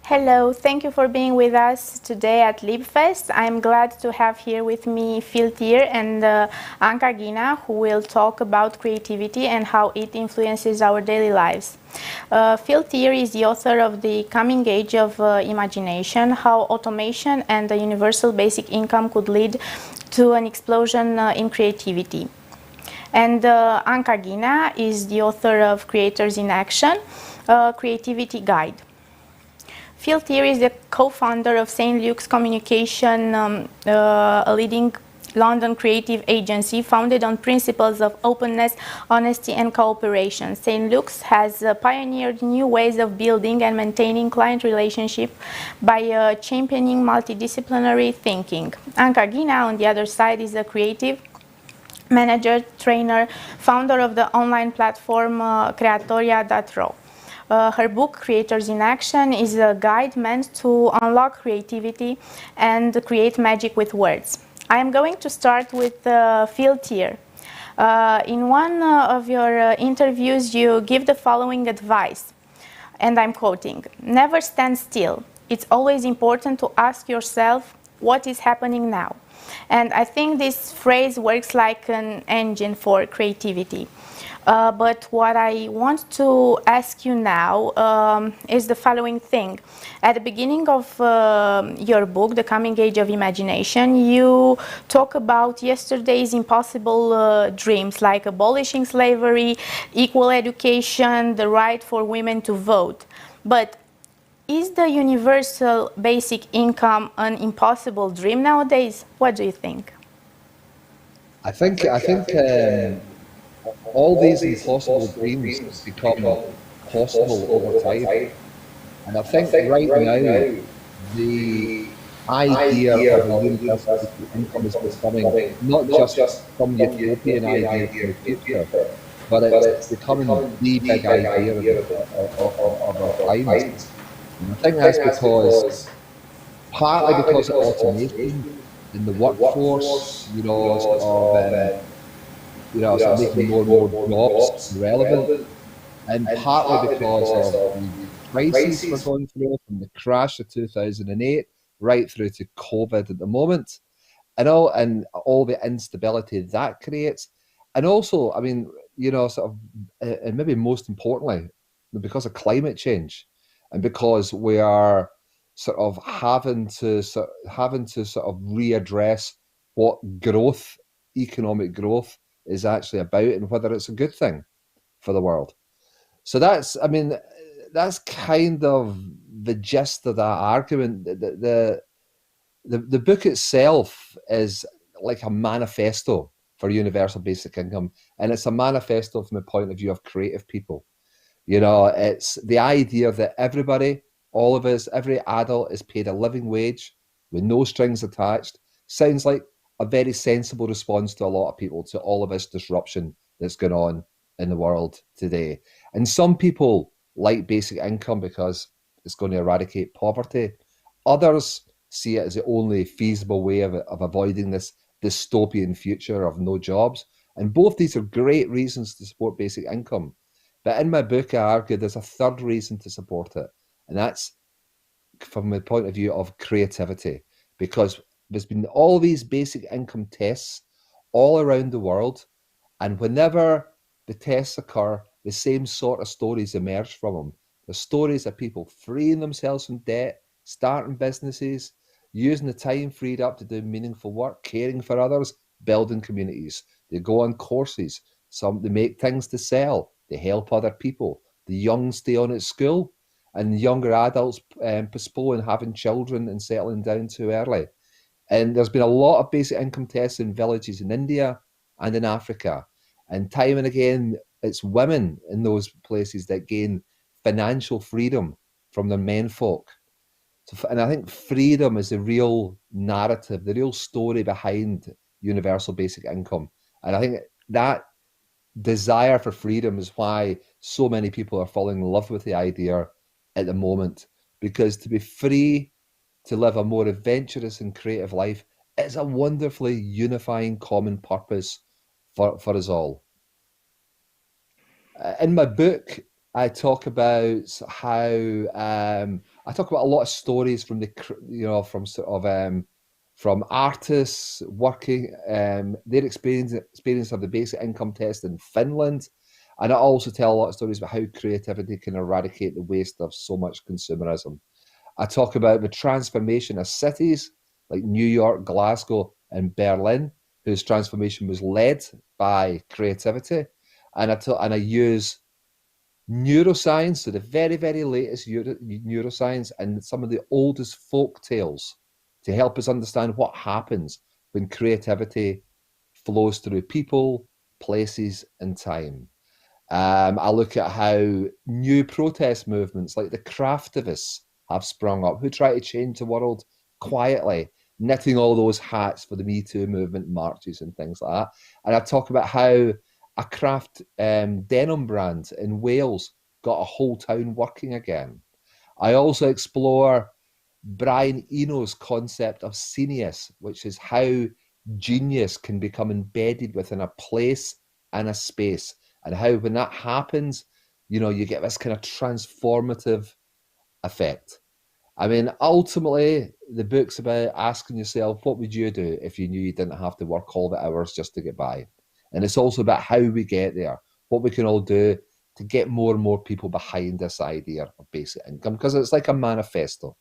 Hello, thank you for being with us today at LibFest. I'm glad to have here with me Phill Teer and Anca Ghinea, who will talk about creativity and how it influences our daily lives. Phill Teer is the author of The Coming Age of Imagination, How Automation and the Universal Basic Income Could Lead to an Explosion in Creativity. And Anca Ghinea is the author of Creators in Action, a creativity guide. Phill Teer is the co-founder of St. Luke's Communication, a leading London creative agency founded on principles of openness, honesty and cooperation. St. Luke's has pioneered new ways of building and maintaining client relationships by championing multidisciplinary thinking. Anca Ghinea, on the other side, is a creative manager, trainer, founder of the online platform Creatoria.ro. Her book, Creators in Action, is a guide meant to unlock creativity and create magic with words. I am going to start with Phill Teer. In one of your interviews, you give the following advice, and I'm quoting, "Never stand still. It's always important to ask yourself what is happening now." And I think this phrase works like an engine for creativity. But what I want to ask you now is the following thing. At the beginning of your book, The Coming Age of Imagination, you talk about yesterday's impossible dreams, like abolishing slavery, equal education, the right for women to vote. But is the universal basic income an impossible dream nowadays? What do you think? I think all these impossible dreams become possible over time. And I think right now, the idea of a universal basic income is becoming not just some utopian idea for the future, but it's becoming the big idea of our times. And I think that's partly because of automation in the workforce, sort of making more and more jobs relevant, and partly because of the crises we're going through, from the crash of 2008 right through to COVID at the moment, and all the instability that creates. And also, I mean, and maybe most importantly, because of climate change, and because we are sort of having to sort of readdress what economic growth is actually about, and whether it's a good thing for the world. So that's kind of the gist of that argument. The book itself is like a manifesto for universal basic income, and it's a manifesto from the point of view of creative people. It's the idea that everybody, all of us, every adult is paid a living wage with no strings attached. Sounds like a very sensible response to a lot of people, to all of this disruption that's going on in the world today. And some people like basic income because it's going to eradicate poverty. Others see it as the only feasible way of avoiding this dystopian future of no jobs. And both these are great reasons to support basic income. But in my book, I argue there's a third reason to support it, and that's from the point of view of creativity, because there's been all these basic income tests all around the world, and whenever the tests occur, the same sort of stories emerge from them. The stories of people freeing themselves from debt, starting businesses, using the time freed up to do meaningful work, caring for others, building communities. They go on courses, they make things to sell, they help other people. The young stay on at school, and younger adults postpone having children and settling down too early. And there's been a lot of basic income tests in villages in India and in Africa. And time and again, it's women in those places that gain financial freedom from their menfolk. And I think freedom is the real narrative, the real story behind universal basic income. And I think that desire for freedom is why so many people are falling in love with the idea at the moment. Because to be free, to live a more adventurous and creative life, is a wonderfully unifying common purpose for us all. In my book, I talk about how I talk about a lot of stories from from sort of from artists working their experience of the basic income test in Finland, and I also tell a lot of stories about how creativity can eradicate the waste of so much consumerism. I talk about the transformation of cities like New York, Glasgow, and Berlin, whose transformation was led by creativity, and I use neuroscience, so the very, very latest neuroscience and some of the oldest folk tales to help us understand what happens when creativity flows through people, places, and time. I look at how new protest movements like the craftivists have sprung up, who try to change the world quietly, knitting all those hats for the Me Too movement marches and things like that. And I talk about how a craft denim brand in Wales got a whole town working again. I also explore Brian Eno's concept of scenius, which is how genius can become embedded within a place and a space, and how when that happens, you get this kind of transformative effect. I mean, ultimately, the book's about asking yourself, what would you do if you knew you didn't have to work all the hours just to get by? And it's also about how we get there, what we can all do to get more and more people behind this idea of basic income, because it's like a manifesto.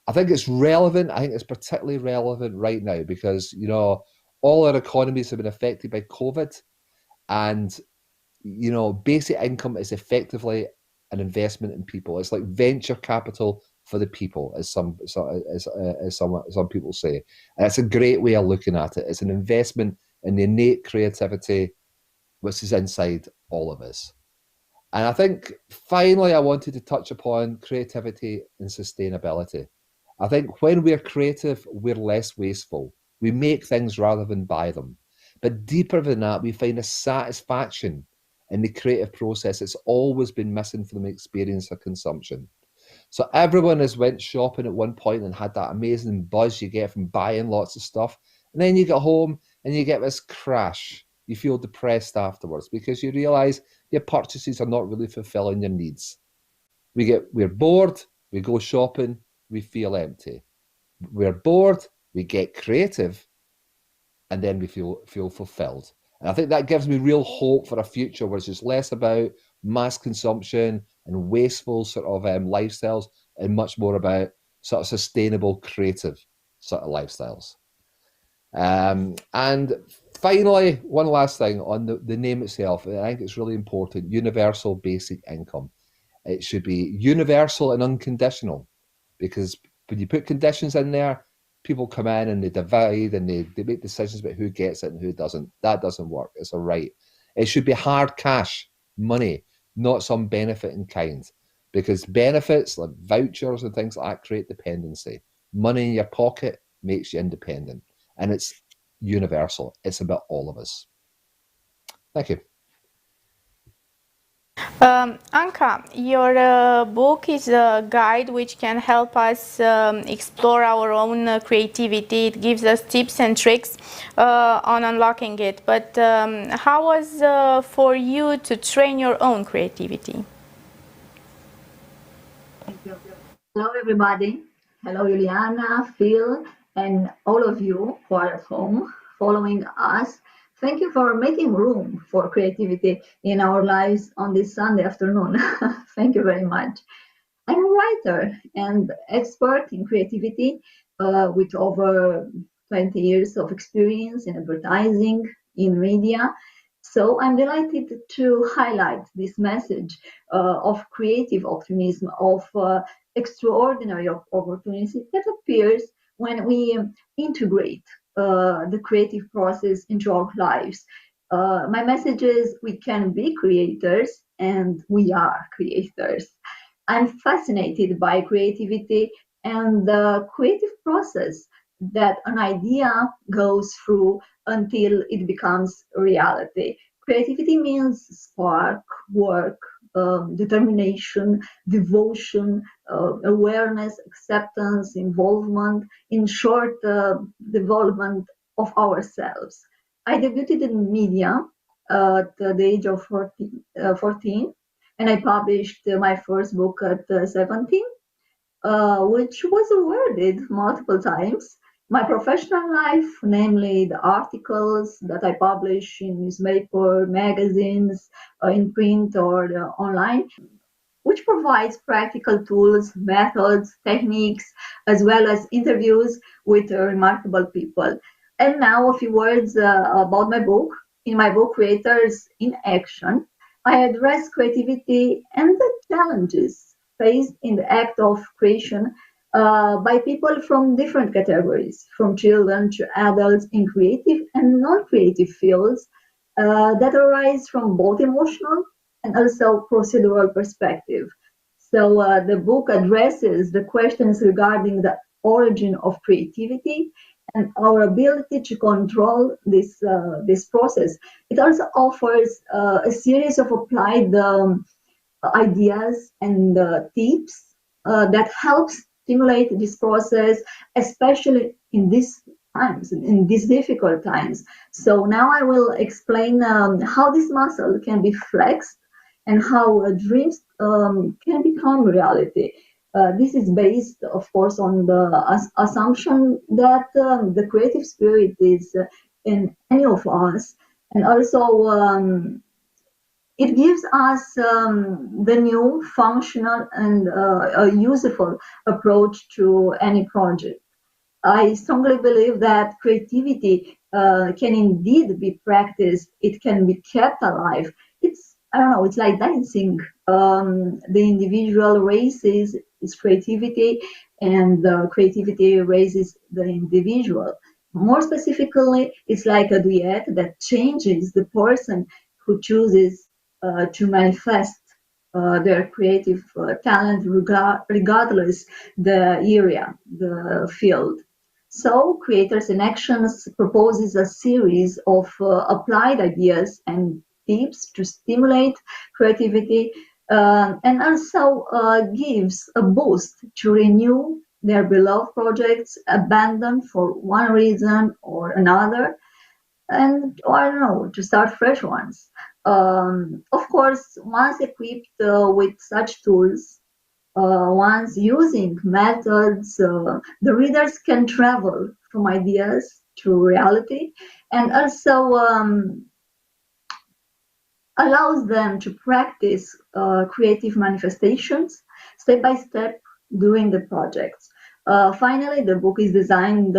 I think it's relevant. I think it's particularly relevant right now because, all our economies have been affected by COVID, and, basic income is effectively an investment in people. It's like venture capital for the people, as some people say. And it's a great way of looking at it. It's an investment in the innate creativity which is inside all of us. And I think finally I wanted to touch upon creativity and sustainability. I think when we're creative, we're less wasteful. We make things rather than buy them. But deeper than that, we find a satisfaction in the creative process. It's always been missing from the experience of consumption. So everyone has went shopping at one point and had that amazing buzz you get from buying lots of stuff. And then you get home and you get this crash. You feel depressed afterwards because you realize your purchases are not really fulfilling your needs. We're bored, we go shopping, we feel empty. We're bored, we get creative, and then we feel fulfilled. And I think that gives me real hope for a future where it's just less about mass consumption and wasteful sort of lifestyles, and much more about sort of sustainable, creative sort of lifestyles. And finally, one last thing on the name itself. I think it's really important: universal basic income. It should be universal and unconditional, because when you put conditions in there, people come in and they divide and they make decisions about who gets it and who doesn't. That doesn't work. It's a right. It should be hard cash, money, not some benefit in kind, because benefits like vouchers and things like that create dependency. Money in your pocket makes you independent, and it's universal. It's about all of us. Thank you. Anca, your book is a guide which can help us explore our own creativity. It gives us tips and tricks on unlocking it. But how was for you to train your own creativity? Thank you. Hello, everybody. Hello, Iuliana, Phill, and all of you who are at home following us. Thank you for making room for creativity in our lives on this Sunday afternoon. Thank you very much. I'm a writer and expert in creativity with over 20 years of experience in advertising, in media. So I'm delighted to highlight this message of creative optimism, of extraordinary opportunities that appears when we integrate the creative process into our lives. My message is we can be creators and we are creators. I'm fascinated by creativity and the creative process that an idea goes through until it becomes reality. Creativity means spark, work, determination, devotion, awareness, acceptance, involvement, in short, development of ourselves. I debuted in media at the age of 14, and I published my first book at 17, which was awarded multiple times. My professional life, namely the articles that I publish in newspaper, magazines, in print or online, which provides practical tools, methods, techniques, as well as interviews with remarkable people. And now a few words about my book. In my book, Creators in Action, I address creativity and the challenges faced in the act of creation by people from different categories, from children to adults in creative and non-creative fields that arise from both emotional and also procedural perspective. So the book addresses the questions regarding the origin of creativity and our ability to control this process. It also offers a series of applied ideas and tips that helps stimulate this process, especially in these times, in these difficult times. So now I will explain how this muscle can be flexed and how dreams can become reality. This is based, of course, on the assumption that the creative spirit is in any of us, and also it gives us the new functional and a useful approach to any project. I strongly believe that creativity can indeed be practiced. It can be kept alive. I don't know, it's like dancing. The individual raises its creativity, and creativity raises the individual. More specifically, it's like a duet that changes the person who chooses to manifest their creative talent regardless the area, the field. So, Creators in Actions proposes a series of applied ideas and tips to stimulate creativity and also gives a boost to renew their beloved projects abandoned for one reason or another, and I don't know, to start fresh ones. Of course, once equipped with such tools, once using methods, the readers can travel from ideas to reality, and also allows them to practice creative manifestations step by step during the projects. Finally, the book is designed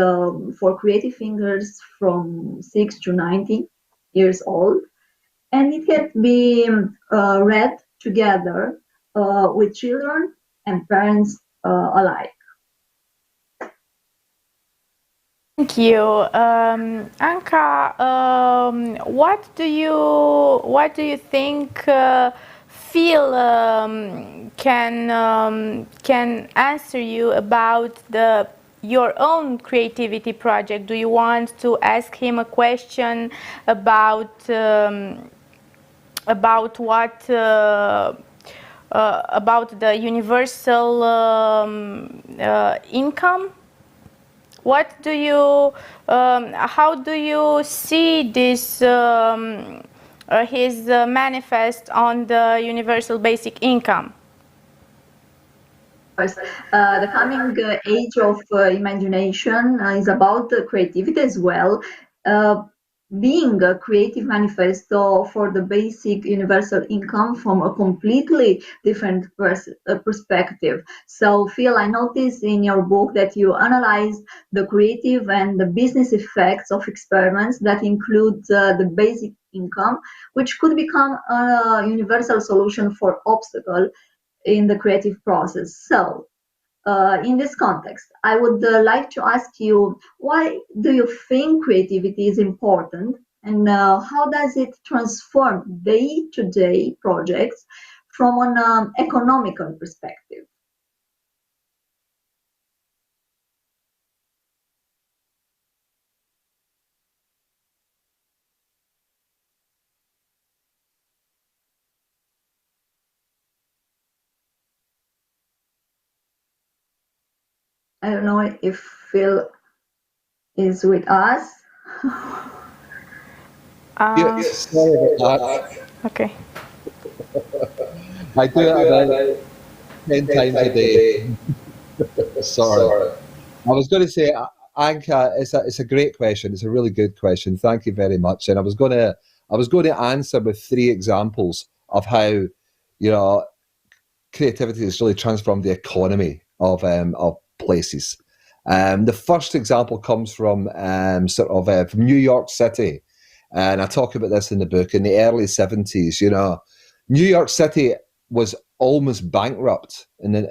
for creative thinkers from 6 to 19 years old, and it can be read together with children and parents alike. Thank you, Anca. What do you think Phill can answer you about your own creativity project? Do you want to ask him a question about what about the universal income? What do you, how do you see this, his manifest on the universal basic income? The coming age of imagination is about creativity as well. Being a creative manifesto for the basic universal income from a completely different perspective. So, Phill, I noticed in your book that you analyze the creative and the business effects of experiments that include the basic income, which could become a universal solution for obstacle in the creative process. So, in this context, I would like to ask you, why do you think creativity is important, and how does it transform day-to-day projects from an economical perspective? I don't know if Phill is with us. Yes, sorry about that. Okay. I do it about 10 times a day. Sorry. I was going to say, Anca, it's a great question. It's a really good question. Thank you very much. And I was going to answer with 3 examples of how, you know, creativity has really transformed the economy of places. The first example comes from from New York City, and I talk about this in the book. In the early 70s, you know, New York City was almost bankrupt in the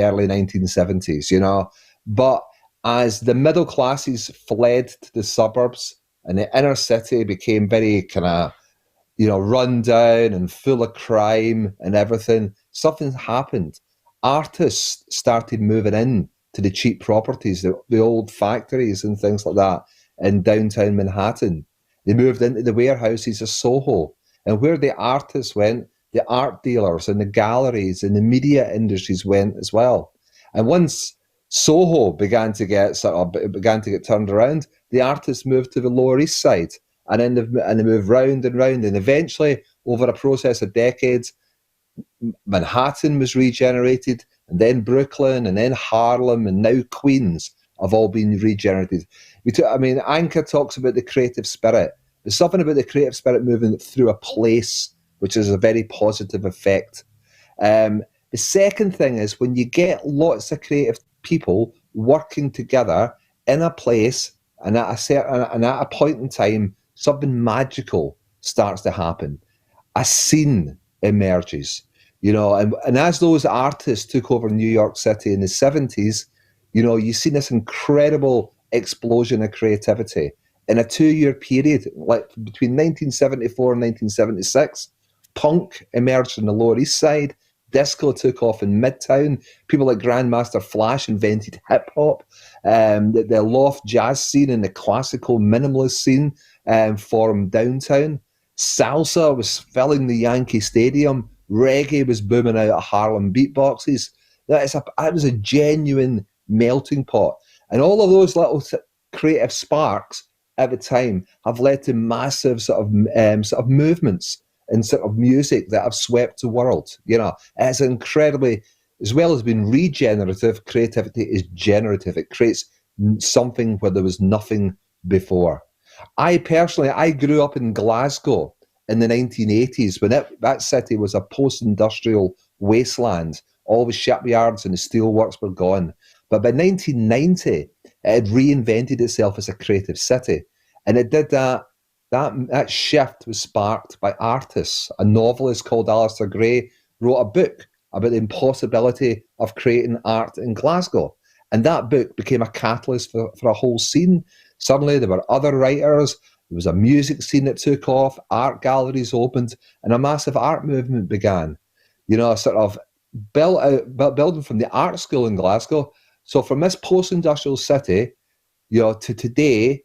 early 1970s, you know, but as the middle classes fled to the suburbs and the inner city became very kind of, you know, run down and full of crime and everything, something happened. Artists started moving in to the cheap properties, the old factories and things like that in downtown Manhattan. They moved into the warehouses of Soho. And where the artists went, the art dealers and the galleries and the media industries went as well. And once Soho began to get turned around, the artists moved to the Lower East Side. And then they moved round and round. And eventually, over a process of decades, Manhattan was regenerated, and then Brooklyn, and then Harlem, and now Queens have all been regenerated. Anca talks about the creative spirit. There's something about the creative spirit moving through a place, which is a very positive effect. The second thing is when you get lots of creative people working together in a place, and at a point in time, something magical starts to happen. A scene emerges, you know, and as those artists took over New York City in the 70s, you know, you see this incredible explosion of creativity. In a 2-year period, like between 1974 and 1976, punk emerged on the Lower East Side, disco took off in Midtown, people like Grandmaster Flash invented hip-hop, the loft jazz scene and the classical minimalist scene formed downtown. Salsa was filling the Yankee Stadium. Reggae was booming out of Harlem beatboxes. It was a genuine melting pot. And all of those little creative sparks at the time have led to massive sort of movements and sort of music that have swept the world. You know, it's incredibly, as well as being regenerative, creativity is generative. It creates something where there was nothing before. I grew up in Glasgow in the 1980s when that city was a post-industrial wasteland. All the shipyards and the steelworks were gone. But by 1990, it had reinvented itself as a creative city. And it did that. That shift was sparked by artists. A novelist called Alistair Gray wrote a book about the impossibility of creating art in Glasgow. And that book became a catalyst for a whole scene. Suddenly there were other writers, there was a music scene that took off, art galleries opened, and a massive art movement began. You know, sort of building from the art school in Glasgow. So from this post-industrial city, you know, to today,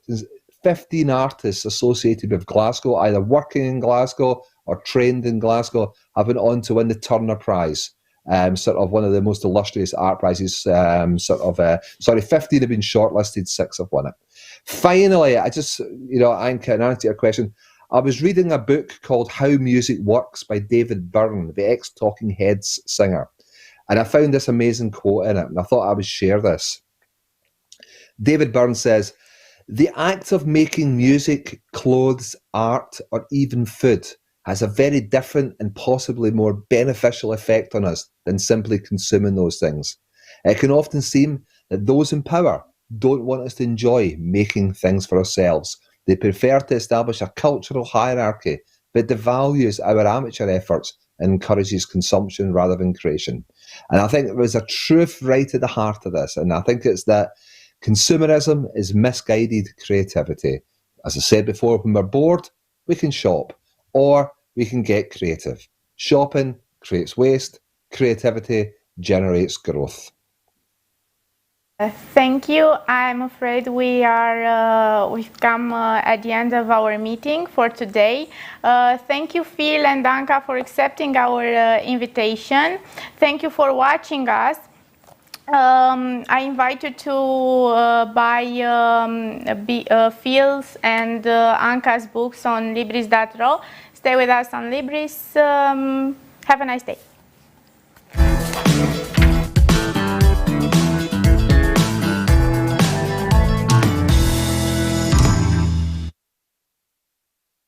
15 artists associated with Glasgow, either working in Glasgow or trained in Glasgow, have been on to win the Turner Prize, sort of one of the most illustrious art prizes. 15 have been shortlisted, 6 have won it. Finally, Anca, in answer to your question, I was reading a book called How Music Works by David Byrne, the ex-Talking Heads singer. And I found this amazing quote in it, and I thought I would share this. David Byrne says, "The act of making music, clothes, art, or even food has a very different and possibly more beneficial effect on us than simply consuming those things. It can often seem that those in power don't want us to enjoy making things for ourselves. They prefer to establish a cultural hierarchy that devalues our amateur efforts and encourages consumption rather than creation." And I think there's a truth right at the heart of this. And I think it's that consumerism is misguided creativity. As I said before, when we're bored, we can shop or we can get creative. Shopping creates waste. Creativity generates growth. Thank you. I'm afraid we've come at the end of our meeting for today. Thank you, Phill and Anca, for accepting our invitation. Thank you for watching us. I invite you to buy Phill's and Anca's books on Libris.ro. Stay with us on Libris. Have a nice day.